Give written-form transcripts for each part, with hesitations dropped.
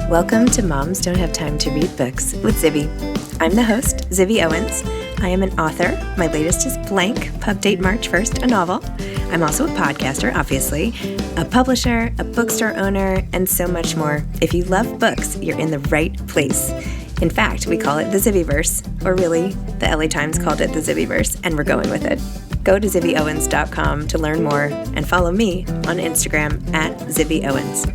Welcome to Moms Don't Have Time to Read Books with Zibby. I'm the host, Zibby Owens. I am an author. My latest is Blank, pub date March 1st, a novel. I'm also a podcaster, obviously, a publisher, a bookstore owner, and so much more. If you love books, you're in the right place. In fact, we call it the Zibbyverse, or really, the LA Times called it the Zibbyverse, and we're going with it. Go to zibbyowens.com to learn more and follow me on Instagram at zibbyowens.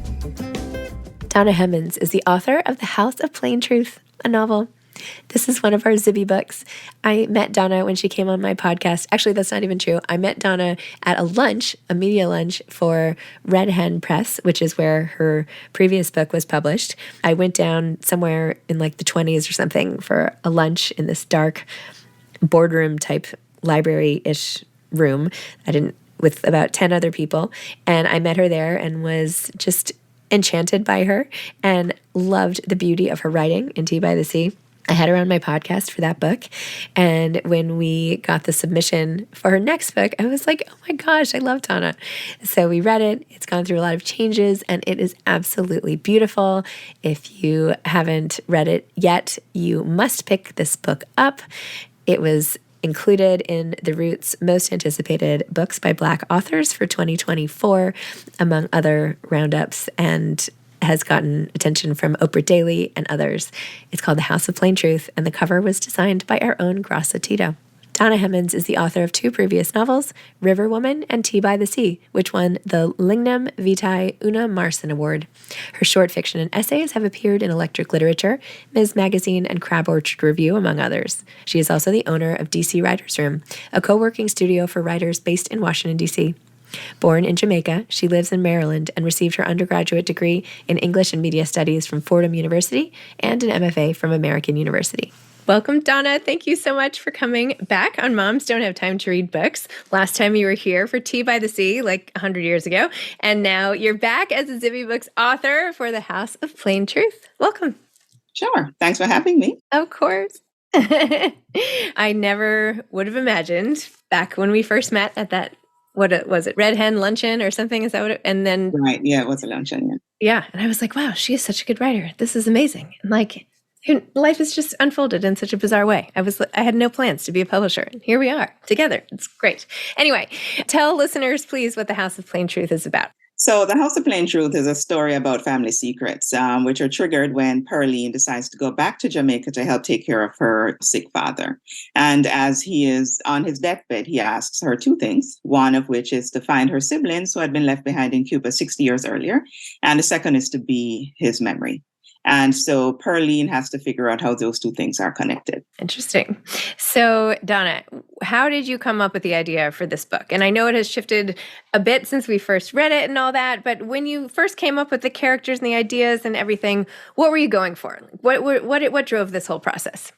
Donna Hemans is the author of The House of Plain Truth, a novel. This is one of our Zibby books. I met Donna when she came on my podcast. Actually, that's not even true. I met Donna at a lunch, a media lunch for Red Hen Press, which is where her previous book was published. I went down somewhere in like the 20s or something for a lunch in this dark boardroom type library-ish room. With about 10 other people. And I met her there and was just enchanted by her and loved the beauty of her writing in Tea by the Sea. I had her on my podcast for that book. And when we got the submission for her next book, I was like, oh my gosh, I love Donna. So we read it. It's gone through a lot of changes and it is absolutely beautiful. If you haven't read it yet, you must pick this book up. It was included in the Roots Most Anticipated Books by Black Authors for 2024, among other roundups, and has gotten attention from Oprah Daily and others. It's called The House of Plain Truth, and the cover was designed by our own Grassa Tito. Donna Hemans is the author of two previous novels, River Woman and Tea by the Sea, which won the Lignum Vitae Una Marson Award. Her short fiction and essays have appeared in Electric Literature, Ms. Magazine, and Crab Orchard Review, among others. She is also the owner of DC Writers Room, a co-working studio for writers based in Washington, D.C. Born in Jamaica, she lives in Maryland and received her undergraduate degree in English and Media Studies from Fordham University and an MFA from American University. Welcome, Donna. Thank you so much for coming back on Moms Don't Have Time to Read Books. Last time you were here for Tea by the Sea, like 100 years ago. And now you're back as a Zibby Books author for The House of Plain Truth. Welcome. Sure. Thanks for having me. Of course. I never would have imagined back when we first met at that, what was it, Red Hen Luncheon or something? Is that what and then... Right. Yeah, it was a luncheon. Yeah. Yeah. And I was like, wow, she is such a good writer. This is amazing. And like... life has just unfolded in such a bizarre way. I had no plans to be a publisher. And here we are together. It's great. Anyway, tell listeners, please, what The House of Plain Truth is about. So The House of Plain Truth is a story about family secrets, which are triggered when Pearline decides to go back to Jamaica to help take care of her sick father. And as he is on his deathbed, he asks her two things, one of which is to find her siblings who had been left behind in Cuba 60 years earlier. And the second is to be his memory. And so Pearline has to figure out how those two things are connected. Interesting. So, Donna, how did you come up with the idea for this book? And I know it has shifted a bit since we first read it and all that, but when you first came up with the characters and the ideas and everything, what were you going for? What drove this whole process?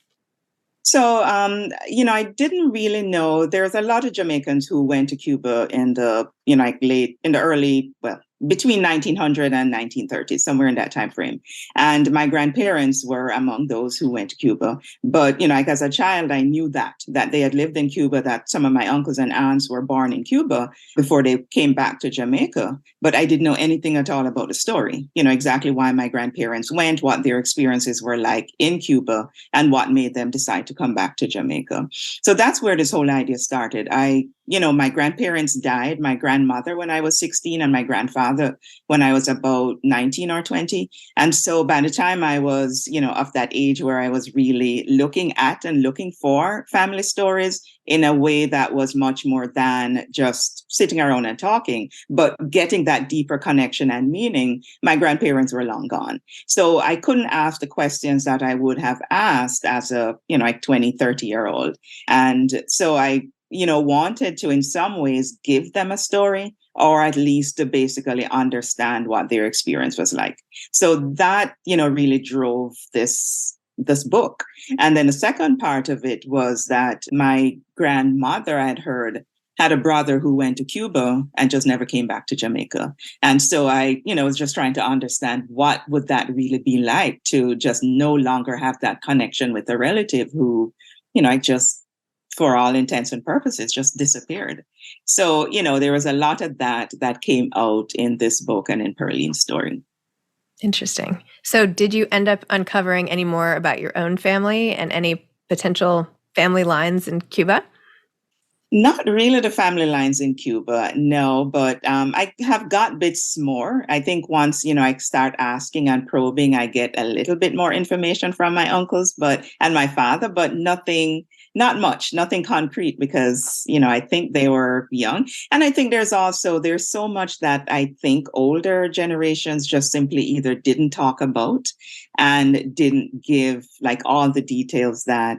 So, I didn't really know. There's a lot of Jamaicans who went to Cuba in the, between 1900 and 1930, somewhere in that time frame. And my grandparents were among those who went to Cuba. But, as a child, I knew that they had lived in Cuba, that some of my uncles and aunts were born in Cuba before they came back to Jamaica. But I didn't know anything at all about the story, exactly why my grandparents went, what their experiences were like in Cuba, and what made them decide to come back to Jamaica. So that's where this whole idea started. My grandparents died, my grandmother when I was 16 and my grandfather when I was about 19 or 20. And so by the time I was, of that age where I was really looking at and looking for family stories in a way that was much more than just sitting around and talking, but getting that deeper connection and meaning, my grandparents were long gone. So I couldn't ask the questions that I would have asked as a, 20, 30-year-old. And so I wanted to, in some ways, give them a story, or at least to basically understand what their experience was like. So that, really drove this book. And then the second part of it was that my grandmother, I had heard, had a brother who went to Cuba and just never came back to Jamaica. And so I, was just trying to understand what would that really be like to just no longer have that connection with a relative who, I just, for all intents and purposes, just disappeared. So, there was a lot of that came out in this book and in Pearline's story. Interesting. So did you end up uncovering any more about your own family and any potential family lines in Cuba? Not really the family lines in Cuba, no, but I have got bits more. I think once, I start asking and probing, I get a little bit more information from my uncles, and my father, but not much, nothing concrete because, I think they were young. And I think there's so much that I think older generations just simply either didn't talk about and didn't give like all the details that,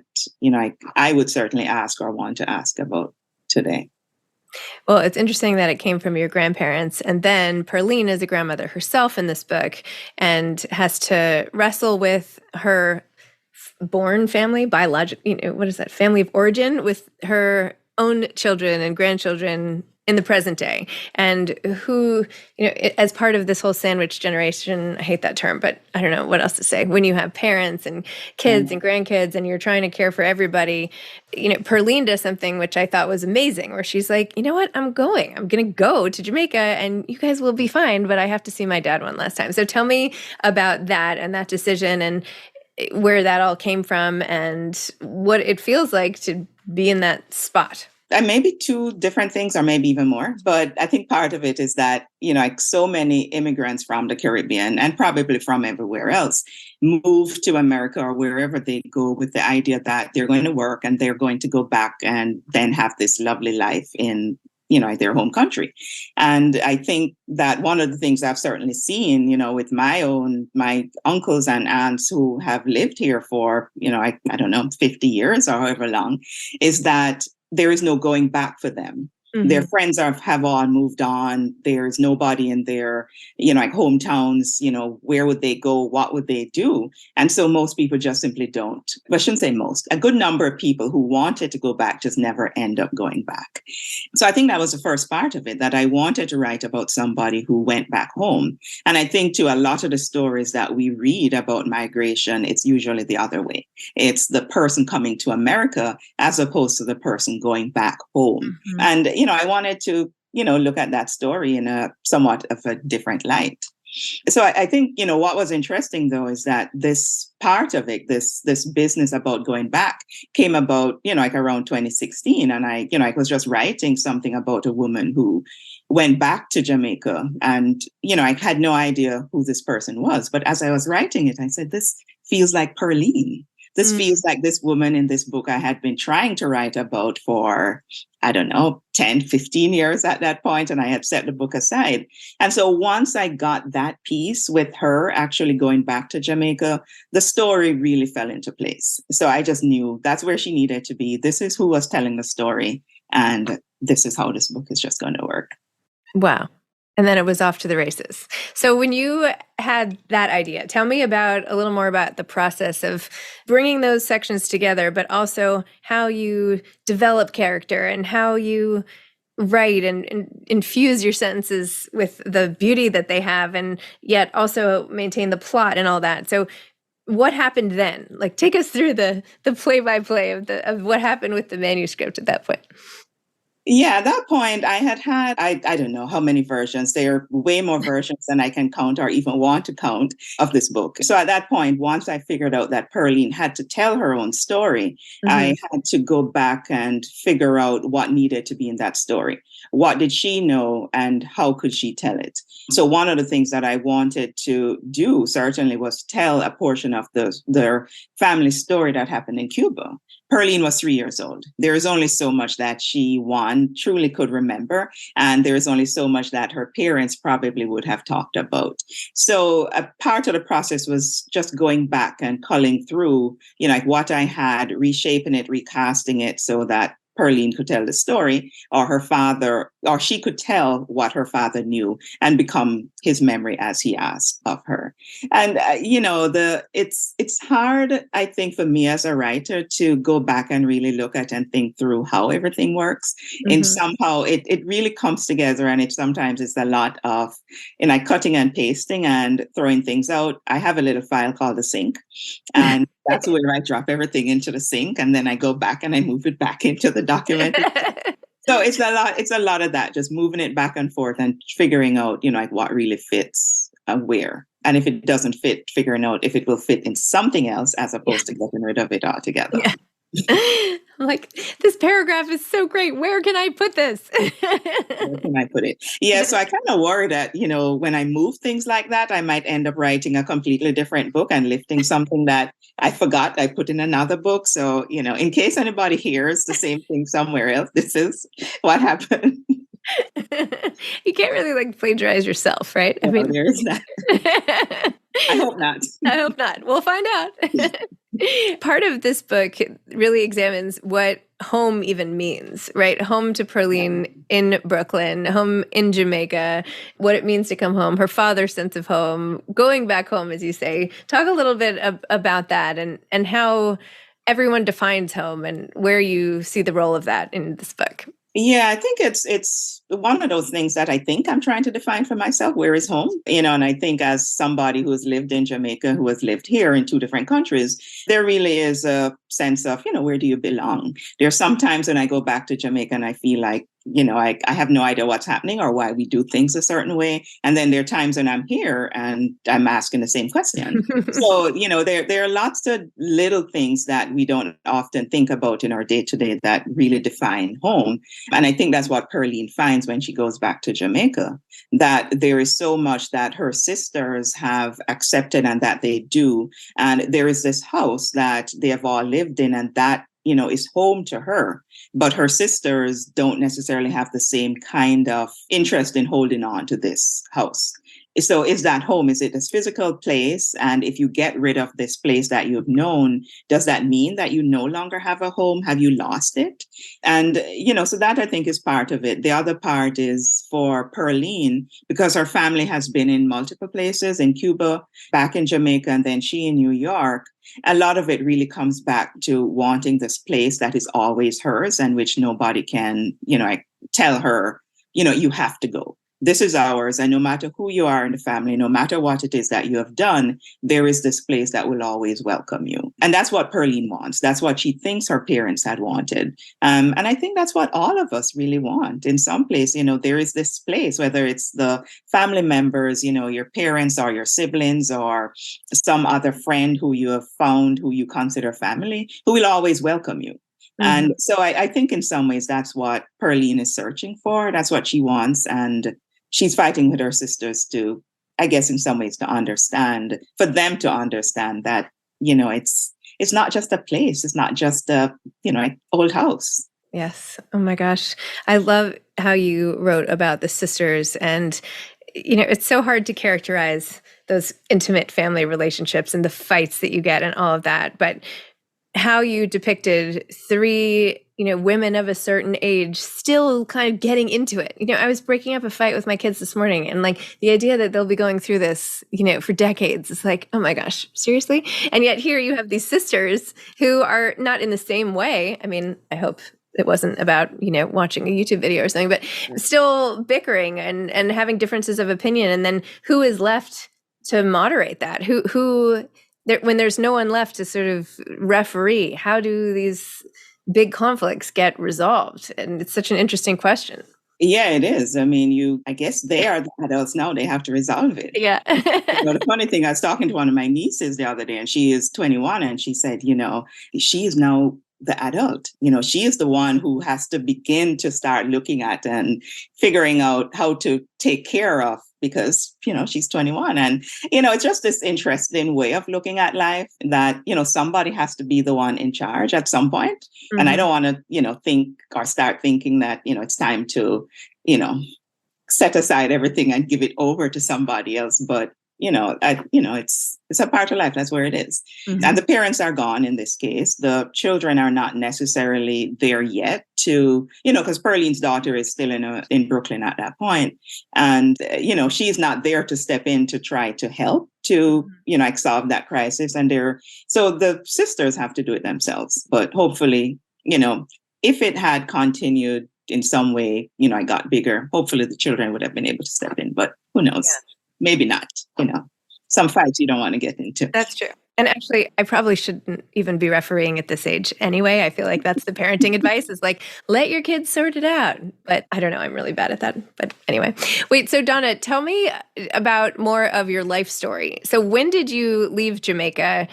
I would certainly ask or want to ask about today. Well, it's interesting that it came from your grandparents. And then Perline is a grandmother herself in this book and has to wrestle with her born family, what is that, family of origin, with her own children and grandchildren in the present day. And who, as part of this whole sandwich generation, I hate that term, but I don't know what else to say. When you have parents and kids and grandkids and you're trying to care for everybody, Perline does something which I thought was amazing, where she's like, you know what, I'm going to go to Jamaica and you guys will be fine, but I have to see my dad one last time. So tell me about that and that decision and where that all came from and what it feels like to be in that spot. And maybe two different things or maybe even more. But I think part of it is that, like so many immigrants from the Caribbean and probably from everywhere else move to America or wherever they go with the idea that they're going to work and they're going to go back and then have this lovely life in their home country. And I think that one of the things I've certainly seen, with my uncles and aunts who have lived here for, I don't know, 50 years or however long, is that there is no going back for them. Mm-hmm. Their friends have all moved on. There's nobody in their, like hometowns, where would they go? What would they do? And so most people just simply don't. But I shouldn't say most. A good number of people who wanted to go back just never end up going back. So I think that was the first part of it, that I wanted to write about somebody who went back home. And I think to a lot of the stories that we read about migration, it's usually the other way. It's the person coming to America as opposed to the person going back home. Mm-hmm. And, I wanted to, look at that story in a somewhat of a different light. So I think, what was interesting, though, is that this part of it, this business about going back came about, like around 2016. And I was just writing something about a woman who went back to Jamaica. And, I had no idea who this person was. But as I was writing it, I said, this feels like Perline. This feels like this woman in this book I had been trying to write about for, I don't know, 10, 15 years at that point, and I had set the book aside. And so once I got that piece with her actually going back to Jamaica, the story really fell into place. So I just knew that's where she needed to be. This is who was telling the story, and this is how this book is just going to work. Wow. And then it was off to the races. So when you had that idea, tell me a little more about the process of bringing those sections together, but also how you develop character and how you write and infuse your sentences with the beauty that they have and yet also maintain the plot and all that. So what happened then? Like, take us through the play-by-play of what happened with the manuscript at that point. Yeah, at that point, I don't know how many versions. There are way more versions than I can count or even want to count of this book. So at that point, once I figured out that Perline had to tell her own story, I had to go back and figure out what needed to be in that story. What did she know and how could she tell it? So one of the things that I wanted to do certainly was tell a portion of their family story that happened in Cuba. Perline was 3 years old. There is only so much that she, truly could remember. And there is only so much that her parents probably would have talked about. So a part of the process was just going back and culling through, like what I had, reshaping it, recasting it so that Perline could tell the story, or her father, or she could tell what her father knew and become his memory as he asked of her. And, it's hard, I think, for me as a writer to go back and really look at and think through how everything works. And somehow it really comes together. And sometimes it's a lot of, cutting and pasting and throwing things out. I have a little file called the sink. And that's where I drop everything into the sink. And then I go back and I move it back into the document. So it's a lot of that, just moving it back and forth and figuring out, what really fits where. And if it doesn't fit, figuring out if it will fit in something else as opposed to getting rid of it altogether. Yeah. I'm like, this paragraph is so great. Where can I put this? Where can I put it? Yeah, so I kind of worry that, when I move things like that, I might end up writing a completely different book and lifting something that I forgot I put in another book. So, in case anybody hears the same thing somewhere else, this is what happened. You can't really plagiarize yourself, right? I mean, there is that. I hope not. I hope not. We'll find out. Part of this book really examines what home even means, right? Home to Pearline in Brooklyn, home in Jamaica, what it means to come home, her father's sense of home, going back home, as you say. Talk a little bit about that and how everyone defines home and where you see the role of that in this book. Yeah, I think it's one of those things that I think I'm trying to define for myself. Where is home? And I think as somebody who has lived in Jamaica, who has lived here in two different countries, there really is a sense of, where do you belong? There's sometimes when I go back to Jamaica and I feel like, I have no idea what's happening or why we do things a certain way. And then there are times when I'm here and I'm asking the same question. So, there are lots of little things that we don't often think about in our day to day that really define home. And I think that's what Pearline finds when she goes back to Jamaica, that there is so much that her sisters have accepted and that they do. And there is this house that they have all lived in and that is home to her. But her sisters don't necessarily have the same kind of interest in holding on to this house. So is that home? Is it this physical place? And if you get rid of this place that you've known, does that mean that you no longer have a home? Have you lost it? And, so that I think is part of it. The other part is for Pearline, because her family has been in multiple places, in Cuba, back in Jamaica, and then she in New York. A lot of it really comes back to wanting this place that is always hers and which nobody can, tell her, you have to go. This is ours. And no matter who you are in the family, no matter what it is that you have done, there is this place that will always welcome you. And that's what Pearline wants. That's what she thinks her parents had wanted. And I think that's what all of us really want. In some place, there is this place, whether it's the family members, your parents or your siblings or some other friend who you have found, who you consider family, who will always welcome you. And so I think in some ways that's what Pearline is searching for. That's what she wants. And she's fighting with her sisters to, I guess, in some ways to understand, for them to understand that, it's not just a place. It's not just a, old house. Yes. Oh my gosh. I love how you wrote about the sisters and, it's so hard to characterize those intimate family relationships and the fights that you get and all of that. But how you depicted three, women of a certain age still kind of getting into it. I was breaking up a fight with my kids this morning and the idea that they'll be going through this, for decades, it's like, oh my gosh, seriously? And yet here you have these sisters who are not in the same way. I mean, I hope it wasn't about, watching a YouTube video or something, but still bickering and having differences of opinion. And then who is left to moderate that? When there's no one left to sort of referee, how do these big conflicts get resolved? And it's such an interesting question. Yeah, it is. I mean, I guess they are the adults now. They have to resolve it. Yeah. The funny thing, I was talking to one of my nieces the other day, and she is 21, and she said, she is now the adult. She is the one who has to begin to start looking at and figuring out how to take care of, because, she's 21. And, it's just this interesting way of looking at life that, somebody has to be the one in charge at some point. Mm-hmm. And I don't want to, think or start thinking that, it's time to, set aside everything and give it over to somebody else. But, it's a part of life. That's where it is. Mm-hmm. And the parents are gone in this case. The children are not necessarily there yet to, because Pearline's daughter is still in Brooklyn at that point. And, she's not there to step in to try to help to, solve that crisis. And so the sisters have to do it themselves. But hopefully, if it had continued in some way, I got bigger, hopefully the children would have been able to step in. But who knows? Yeah. Maybe not, some fights you don't want to get into. That's true. And actually, I probably shouldn't even be refereeing at this age anyway. I feel like that's the parenting advice is like, let your kids sort it out. But I don't know. I'm really bad at that. But anyway, wait. So Donna, tell me about more of your life story. So when did you leave Jamaica?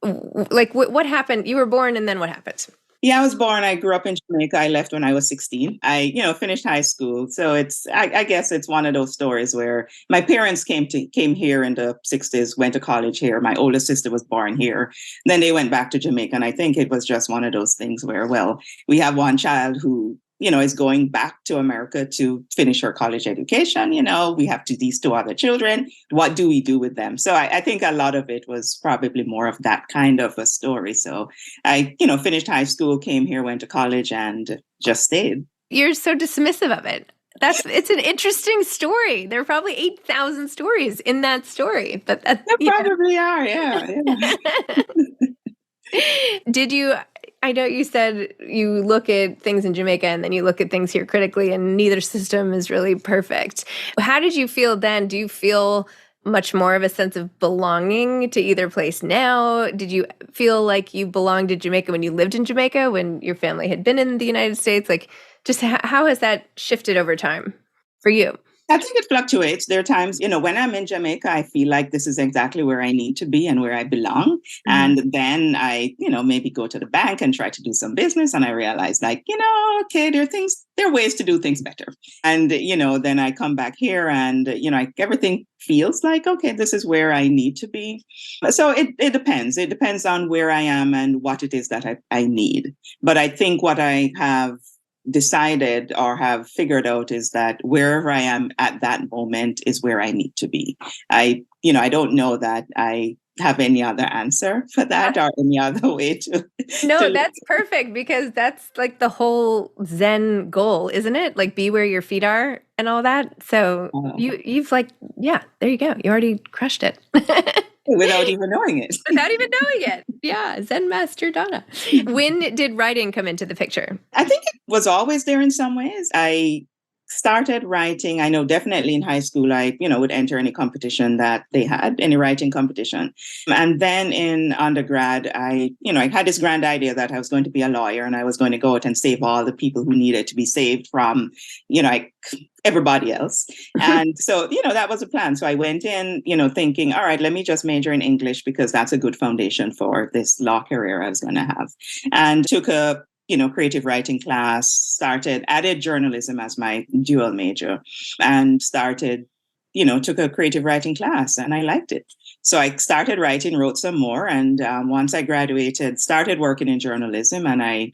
Like what happened? You were born and then what happened? Yeah, I was born. I grew up in Jamaica. I left when I was 16. I, finished high school. So I guess it's one of those stories where my parents came here in the 60s, went to college here. My older sister was born here. Then they went back to Jamaica. And I think it was just one of those things where, well, we have one child who, is going back to America to finish her college education. We have these two other children. What do we do with them? So I think a lot of it was probably more of that kind of a story. So I, finished high school, came here, went to college, and just stayed. You're so dismissive of it. It's an interesting story. There are probably 8,000 stories in that story, but there probably are. Yeah. Did you? I know you said you look at things in Jamaica and then you look at things here critically, and neither system is really perfect. How did you feel then? Do you feel much more of a sense of belonging to either place now? Did you feel like you belonged to Jamaica when you lived in Jamaica, when your family had been in the United States? Like, just how has that shifted over time for you? I think it fluctuates. There are times, when I'm in Jamaica, I feel like this is exactly where I need to be and where I belong. Mm-hmm. And then I, maybe go to the bank and try to do some business. And I realize like, okay, there are ways to do things better. And, then I come back here and, everything feels like, okay, this is where I need to be. So it depends. It depends on where I am and what it is that I need. But I think what I have decided or have figured out is that wherever I am at that moment is where I need to be. I don't know that I have any other answer for that or any other way to. No, that's perfect, because that's like the whole Zen goal, isn't it? Like be where your feet are and all that. So you've like, yeah, there you go. You already crushed it. Without even knowing it. Without even knowing it. Yeah. Zen Master Donna. When did writing come into the picture? I think it was always there in some ways. I started writing. I know definitely in high school, I, would enter any competition that they had, any writing competition. And then in undergrad, I had this grand idea that I was going to be a lawyer and I was going to go out and save all the people who needed to be saved from, everybody else. And so, that was a plan. So I went in, thinking, all right, let me just major in English because that's a good foundation for this law career I was going to have. And took a creative writing class, added journalism as my dual major, and took a creative writing class, and I liked it. So I started writing, wrote some more, and once I graduated, started working in journalism, and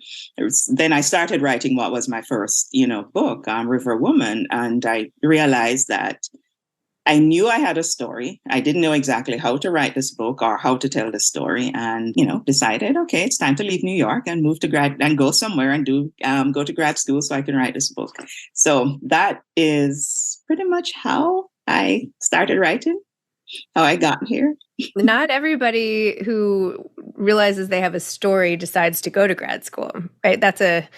then I started writing what was my first, book, River Woman, and I realized that I knew I had a story. I didn't know exactly how to write this book or how to tell the story, and decided, okay, it's time to leave New York and move to grad and go somewhere and go to grad school so I can write this book. So that is pretty much how I started writing, how I got here. Not everybody who realizes they have a story decides to go to grad school, right? That's a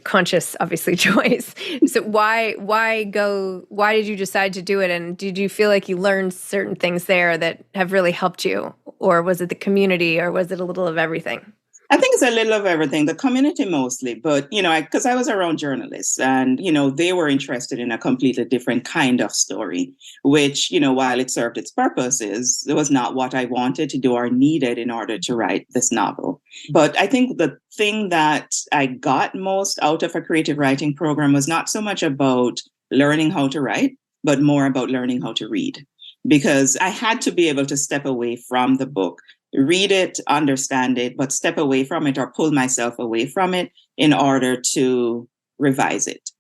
conscious, obviously, choice. So why did you decide to do it? And did you feel like you learned certain things there that have really helped you? Or was it the community, or was it a little of everything? I think it's a little of everything, the community mostly, but, because I was around journalists and, they were interested in a completely different kind of story, which, while it served its purposes, it was not what I wanted to do or needed in order to write this novel. But I think the thing that I got most out of a creative writing program was not so much about learning how to write, but more about learning how to read, because I had to be able to step away from the book, read it, understand it, but step away from it or pull myself away from it in order to revise it.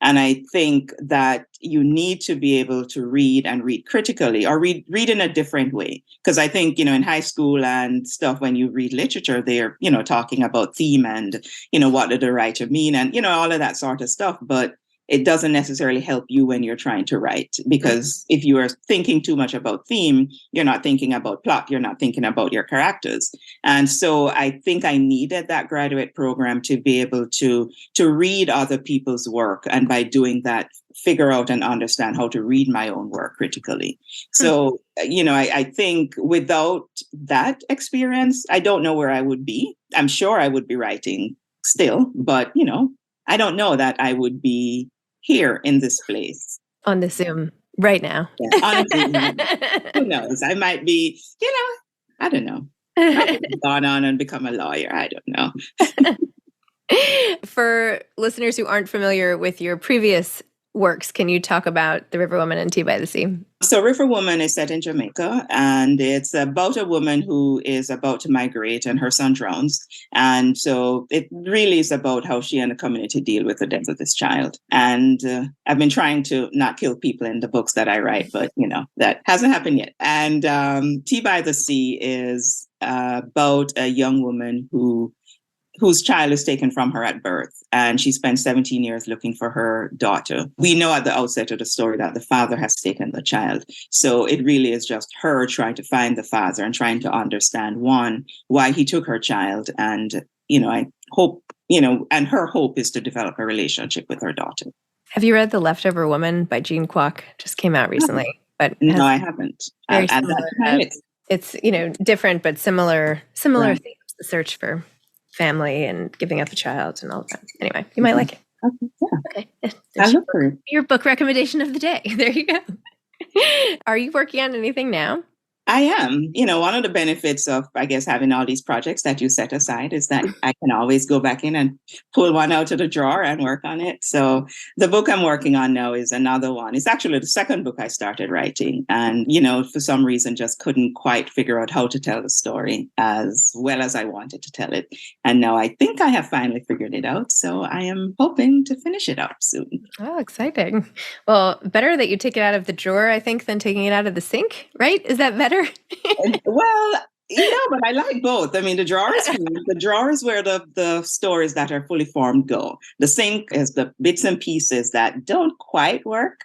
And I think that you need to be able to read and read critically or read in a different way. Because I think, in high school and stuff, when you read literature, they're, talking about theme and, what did the writer mean and, all of that sort of stuff. But it doesn't necessarily help you when you're trying to write, because if you are thinking too much about theme, you're not thinking about plot, you're not thinking about your characters. And so I think I needed that graduate program to be able to read other people's work, and by doing that, figure out and understand how to read my own work critically. So, I think without that experience, I don't know where I would be. I'm sure I would be writing still, but, I don't know that I would be here in this place. On the Zoom right now. Yeah, honestly, who knows? I might be, I don't know. I might have gone on and become a lawyer. I don't know. For listeners who aren't familiar with your previous works, can you talk about The River Woman and Tea by the Sea? So River Woman is set in Jamaica, and it's about a woman who is about to migrate and her son drowns. And so it really is about how she and the community deal with the death of this child. And I've been trying to not kill people in the books that I write, but, that hasn't happened yet. And Tea by the Sea is about a young woman whose child is taken from her at birth, and she spent 17 years looking for her daughter. We know at the outset of the story that the father has taken the child. So it really is just her trying to find the father and trying to understand, one, why he took her child. And, I hope, and her hope is to develop a relationship with her daughter. Have you read The Leftover Woman by Jean Kwok? Just came out recently. But no, I haven't. Very similar, it's, different, but similar themes, the search for family and giving up a child and all of that. Anyway, you might like it. Okay. I look for it. Your book recommendation of the day. There you go. Are you working on anything now? I am. One of the benefits of, I guess, having all these projects that you set aside is that I can always go back in and pull one out of the drawer and work on it. So the book I'm working on now is another one. It's actually the second book I started writing. And, for some reason, just couldn't quite figure out how to tell the story as well as I wanted to tell it. And now I think I have finally figured it out. So I am hoping to finish it up soon. Oh, exciting. Well, better that you take it out of the drawer, I think, than taking it out of the sink, right? Is that better? Well, but I like both. I mean, the drawer is where the stories that are fully formed go. The sink is the bits and pieces that don't quite work,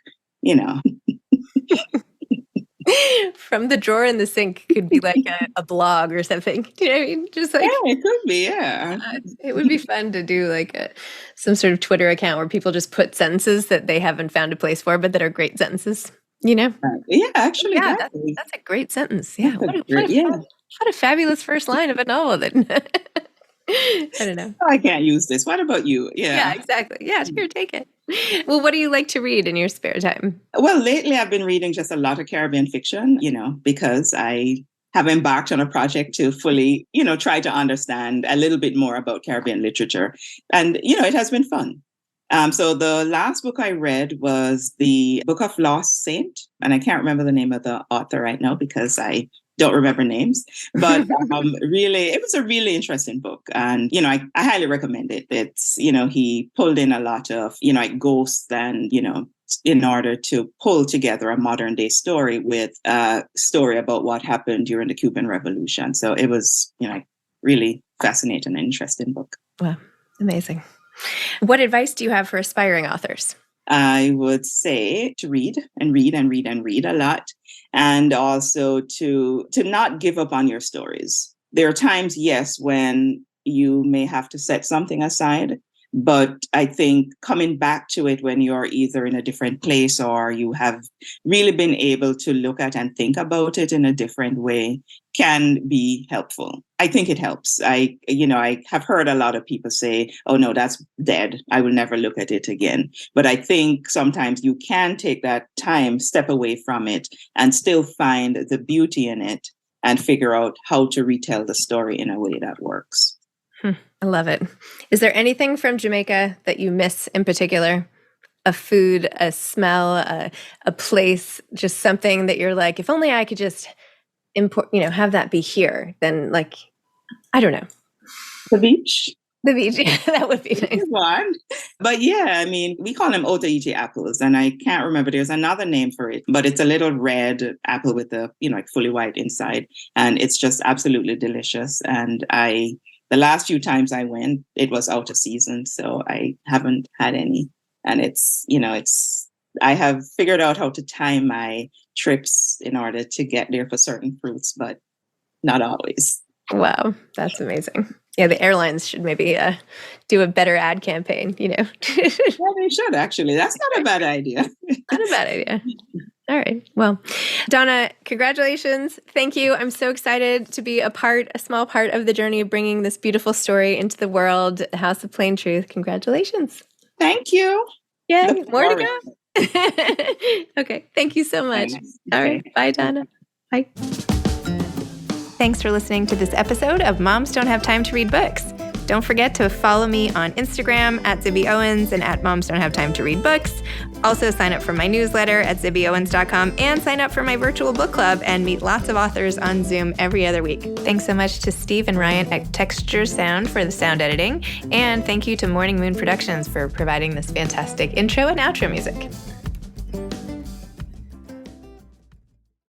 From the drawer in the sink could be like a blog or something. Do you know what I mean? Just like, yeah, it could be, yeah. It would be fun to do like some sort of Twitter account where people just put sentences that they haven't found a place for, but that are great sentences. Yeah, actually, that's a great sentence. Yeah, what a fabulous first line of a novel. That I don't know. I can't use this. What about you? Yeah, exactly. Yeah, here, take it. Well, what do you like to read in your spare time? Well, lately I've been reading just a lot of Caribbean fiction, because I have embarked on a project to fully, try to understand a little bit more about Caribbean literature. And, it has been fun. So the last book I read was the Book of Lost Saint, and I can't remember the name of the author right now because I don't remember names, but really, it was a really interesting book. And, I highly recommend it. It's, he pulled in a lot of, like ghosts and, in order to pull together a modern day story with a story about what happened during the Cuban Revolution. So it was, really fascinating and interesting book. Wow, amazing. What advice do you have for aspiring authors? I would say to read and read and read and read a lot, and also to not give up on your stories. There are times, yes, when you may have to set something aside, but I think coming back to it when you're either in a different place or you have really been able to look at and think about it in a different way can be helpful. I think it helps. I have heard a lot of people say, oh no, that's dead. I will never look at it again. But I think sometimes you can take that time, step away from it, and still find the beauty in it and figure out how to retell the story in a way that works. I love it. Is there anything from Jamaica that you miss in particular? A food, a smell, a place, just something that you're like, if only I could just import, have that be here, then like, I don't know. The beach. The beach, yeah, that would be nice. One. But yeah, I mean, we call them Otaiti apples, and I can't remember, there's another name for it, but it's a little red apple with the, like fully white inside, and it's just absolutely delicious. And the last few times I went, it was out of season, so I haven't had any And I have figured out how to time my trips in order to get there for certain fruits, but not always. Wow, that's amazing. Yeah, the airlines should maybe do a better ad campaign, Yeah, they should, actually. That's not a bad idea. Not a bad idea. All right. Well, Donna, congratulations. Thank you. I'm so excited to be a small part of the journey of bringing this beautiful story into the world, House of Plain Truth. Congratulations. Thank you. Yay, more to go. Okay. Thank you so much. Nice. All right. Bye, Donna. Bye. Thanks for listening to this episode of Moms Don't Have Time to Read Books. Don't forget to follow me on Instagram at Zibby Owens and at Moms Don't Have Time to Read Books. Also sign up for my newsletter at zibbyowens.com and sign up for my virtual book club and meet lots of authors on Zoom every other week. Thanks so much to Steve and Ryan at Texture Sound for the sound editing. And thank you to Morning Moon Productions for providing this fantastic intro and outro music.